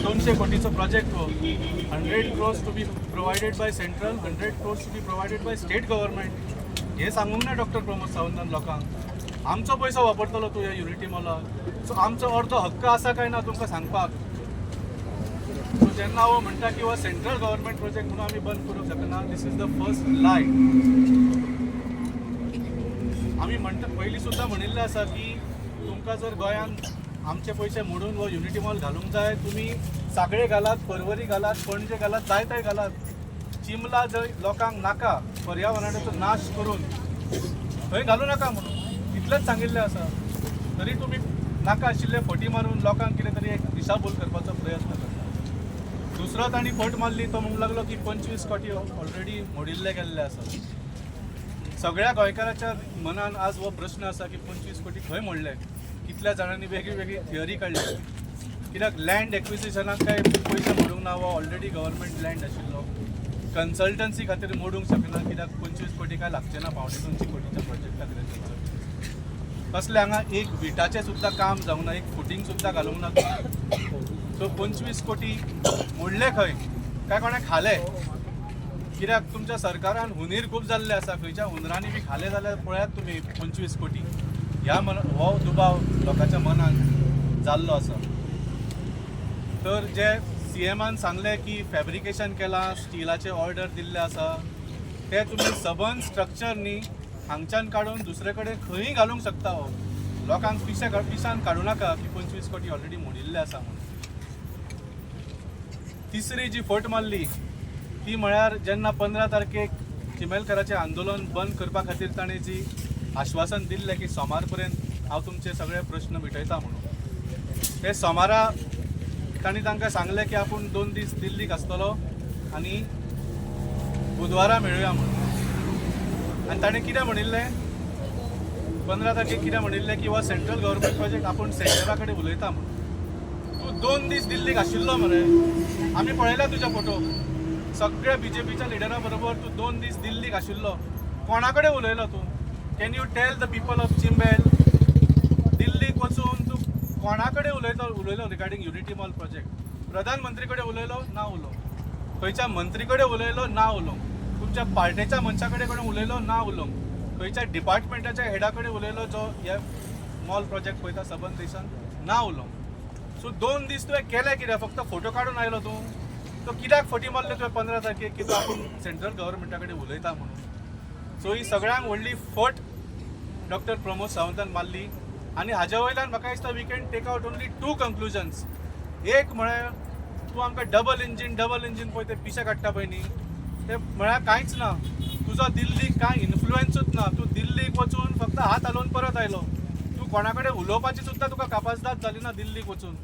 200 कोटीचो project हो. 100 crores to be provided by central, 100 crores to be provided by state government. हे सांगूंक ना doctor Pramod सावंतान लोकांक. आमचो पयसो वापरतलो तूं ह्या युनिटी मॉलाक. सो आमचो अर्दो हक्क आसा काय ना तुमकां सांगपाक. सो जेन्ना हांव म्हणटा की हो सेंट्रल गव्हर्नमेंट प्रोजेक्ट म्हणून आमी बंद करूंक शकना, दिस इज द फर्स्ट लाय. आमी म्हणटा पयलीं सुद्दां म्हणिल्लें आसा की तुमकां जर गोंयांत आमचे पयशे मोडून हो युनिटी मॉल घालूंक जाय, तुमी सागळे घालात, पर्वरी घालात, पणजे घालात, जाय थंय घालात. चिमला जंय लोकांक नाका, पर्यावरणाचो नाश करून थंय घालूं नाका म्हणून इतलेंच सांगिल्लें आसा. तरी तुमी नाका आशिल्ले फटी मारून लोकांक कितें तरी एक दिशाभूल करपाचो प्रयत्न करता. दुसरो तांणी फट मारली तो म्हणूंक लागलो की 25 कोटी ऑलरेडी मोडिल्ले गेल्ले आसा. सगळ्या गोंयकाराच्या मनान आज हो प्रश्न आसा की 25 कोटी खंय मोडले. कितल्या जाणांनी वेगळी वेगळी थियरी काडली. कित्याक लँड एक्विजिशनाक काय पयशे मोडूंक ना, हो ऑलरेडी गव्हर्नमेंट लँड आशिल्लो. कन्सल्टन्सी खातीर मोडूंक शकना कित्याक 25 कोटी काय लागचे ना 250 कोटीच्या प्रोजेक्टा खातीर. कसले हांगा एक विटाचें सुद्दां काम जावंक ना, एक फुटींग सुद्दां घालूंक ना. सो 25 कोटी मोडले खंय काय कोणें खाले. कित्याक तुमच्या सरकारान हुनीर खूब जाल्ले आसा. खंयच्या हुनरांनी बी खाले जाल्यार पळयात तुमी 25 कोटी. ह्या हो दुबाव लोकांच्या मनान जाल्लो आसा. तर जे CMन सांगले की फॅब्रिकेशन केलां, स्टिलाचे ऑर्डर दिल्ले आसा, ते तुमी सबन स्ट्रक्चर न्ही हांगच्यान काडून दुसरे कडेन खंयी घालूंक शकता. हो लोकांक पिशान काडूं नाका की 25 कोटी ऑलरेडी मोडिल्ले आसा म्हणून. तिसरी जी फट मारली ती म्हळ्यार जेन्ना 15 तारखेक चिमेलकाराचें आंदोलन बंद करपा खातीर ताणें जी आश्वासन दिल्लें की सोमार पर्यंत हांव तुमचे सगळे प्रश्न मिटयता म्हणून. ते सोमारा तांणी तांकां सांगलें की आपूण 2 दीस दिल्लीक आसतलो आनी बुधवारा मेळुया म्हणून. आनी ताणें कितें म्हणिल्लें 15 तारखेक कितें म्हणिल्लें की हो सेंट्रल गव्हर्नमेंट प्रोजेक्ट आपूण सेंटरा कडेन उलयता म्हणून. तूं 2 दीस दिल्लीक आशिल्लो मरे, आमी पळयल्या तुजे फोटो. सगळ्या BJPच्या लिडरा बरोबर तूं 2 दीस दिल्लीक आशिल्लो. कोणा कडेन उलयलो तूं? Can you tell the people of Chimbel दिल्लीक वचून तूं कोणा कडेन उलयलो रिगार्डींग युनिटी मॉल प्रोजेक्ट? प्रधानमंत्री कडेन उलयलो ना उलो, खंयच्या मंत्री कडेन उलयलो ना उलो, तुमच्या पार्टेच्या मनशा कडेन उलयलो ना उलो, खंयच्या डिपार्टमेंटाच्या हेडा कडेन उलयलो जो हे मॉल प्रोजेक्ट पळयता सबंद देशान ना उलो. सो 2 दीस तुवें केलें कितें? फक्त फोटो काडून आयलो तूं? तो कित्याक फटी मारले तुवें 15 तारखेक की तूं आपूण सेंट्रल गव्हर्नमेंटा कडेन उलयता म्हणून? सो ही सगळ्यांक व्हडली फट डॉक्टर प्रमोद सावंतान मारली. आनी हाज्या वयल्यान म्हाका दिसता we can take out only 2 conclusions. एक म्हळ्यार तूं आमकां डबल इंजीन पळय ते पिशे काडटा पळय न्ही, ते म्हळ्यार कांयच ना. तुजो दिल्लीक कांय इन्फ्लुएन्सूच ना. तूं दिल्लीक वचून फक्त हात हालोवन परत आयलो. तूं कोणा कडेन उलोवपाची सुद्दां तुका कापासदाद जाली ना दिल्लीक वचून.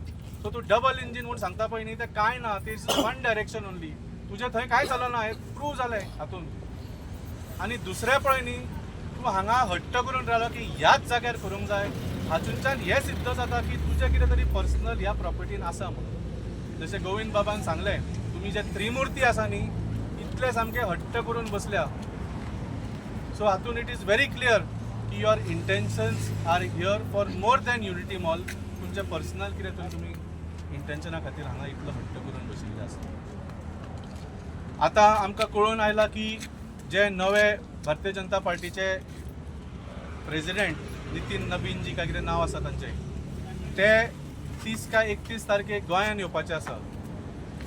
सो तूं डबल इंजीन म्हणून सांगता पळय न्ही, तें कांय ना. ते इज वन डायरेक्शन ओन्ली. तुजें थंय कांय जालो ना, हें प्रूव जालें हातून. आनी दुसरें पळय न्ही, तूं हांगा हट्ट करून रावलो की ह्याच जाग्यार करूंक जाय. हातूंच्यान हें सिद्ध जाता की तुजें कितें तरी पर्सनल ह्या प्रॉपर्टीन आसा म्हणून. जशें गोविंद बाबान सांगलें, तुमी जे त्रिमुर्ती आसा न्ही, इतले सामके हट्ट करून बसल्या. सो हातून इट इज व्हेरी क्लियर की your intentions are here for more than unity mall. तुमचे पर्सनल कितें तरी तुमी इंटेन्शना खातीर हांगा इतलो हट्ट करून बशिल्ले आसा. आतां आमकां कळून आयला की जे नवे भारतीय जनता पार्टीचे प्रेसिडेंट नितीन नबीन जी काय कितें नांव आसा तांचें, ते 30 काय 31 तारखेक गोंयान येवपाचे आसा.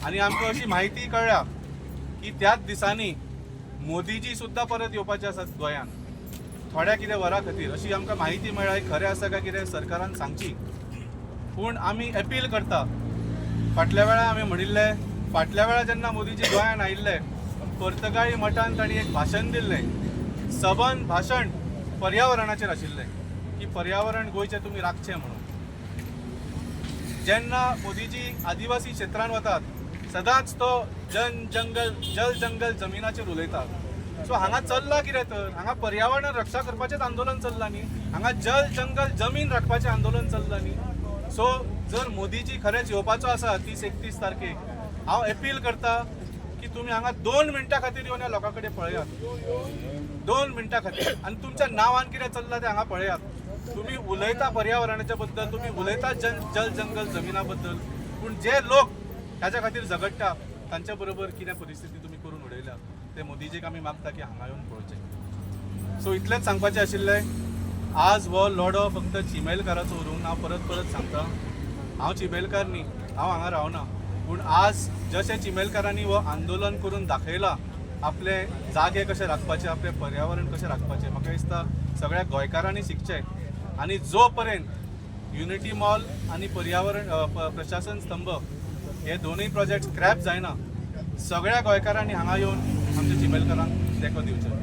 आनी आमकां अशी म्हायती कळ्ळ्या की त्याच दिसांनी मोदीजी सुद्दां परत येवपाचे आसात गोंयान थोड्या कितें वरां खातीर. अशी आमकां म्हायती मेळ्ळ्या. खरें आसा काय कितें सरकारान सांगची. पूण आमी अपील करता. फाटल्या वेळार आमी म्हणिल्लें, फाटल्या वेळार जेन्ना मोदीजी गोंयान आयिल्ले, पर्तगाळी मठान तांणी एक भाशण दिल्लें. सबन भाशण पर्यावरणाचेर आशिल्लें की पर्यावरण गोंयचें तुमी राखचें म्हणून. जेन्ना मोदीजी आदिवासी क्षेत्रांत वतात सदांच तो जल जंगल जमिनाचेर उलयता. सो हांगा चल्लां कितें तर? हांगा पर्यावरण रक्षा करपाचेंच आंदोलन चल्लां न्ही, हांगा जल जंगल जमीन राखपाचें आंदोलन चल्लां न्ही. सो जर मोदीजी खरेंच येवपाचो आसा 30-31 तारखेक, हांव अपील करता की तुमी हांगा 2 मिनटां खातीर येवन ह्या लोकां कडेन पळयात. 2 मिनटां खातीर. आनी तुमच्या नांवान कितें चल्लां तें हांगा पळयात. तुमी उलयता पर्यावरणाच्या बद्दल, तुमी उलयता जल जंगल जमिना बद्दल, पूण जे लोक ह्याच्या खातीर झगडटा तांच्या बरोबर कितें परिस्थिती तुमी करून उडयल्या ते मोदीजीक आमी मागता की हांगा येवन पळोवचें. सो इतलेंच सांगपाचें आशिल्लें. आज हो लढो फक्त चिमेलकाराचो उरूंक ना. परत परत सांगता, हांव चिमेलकार न्ही, हांव हांगा रावना. पूण आज जशें चिमेलकारांनी हो आंदोलन करून दाखयलां आपले जागे कशे राखपाचे, आपले पर्यावरण कशें राखपाचें, म्हाका दिसता सगळ्या गोंयकारांनी शिकचें. आनी जो पर्यंत युनिटी मॉल आनी पर्यावरण प्रशासन स्तंभ हे दोनूय प्रोजेक्ट स्क्रॅप जायना, सगळ्या गोंयकारांनी हांगा येवन आमच्या चिमेलकारांक तेंको दिवचो.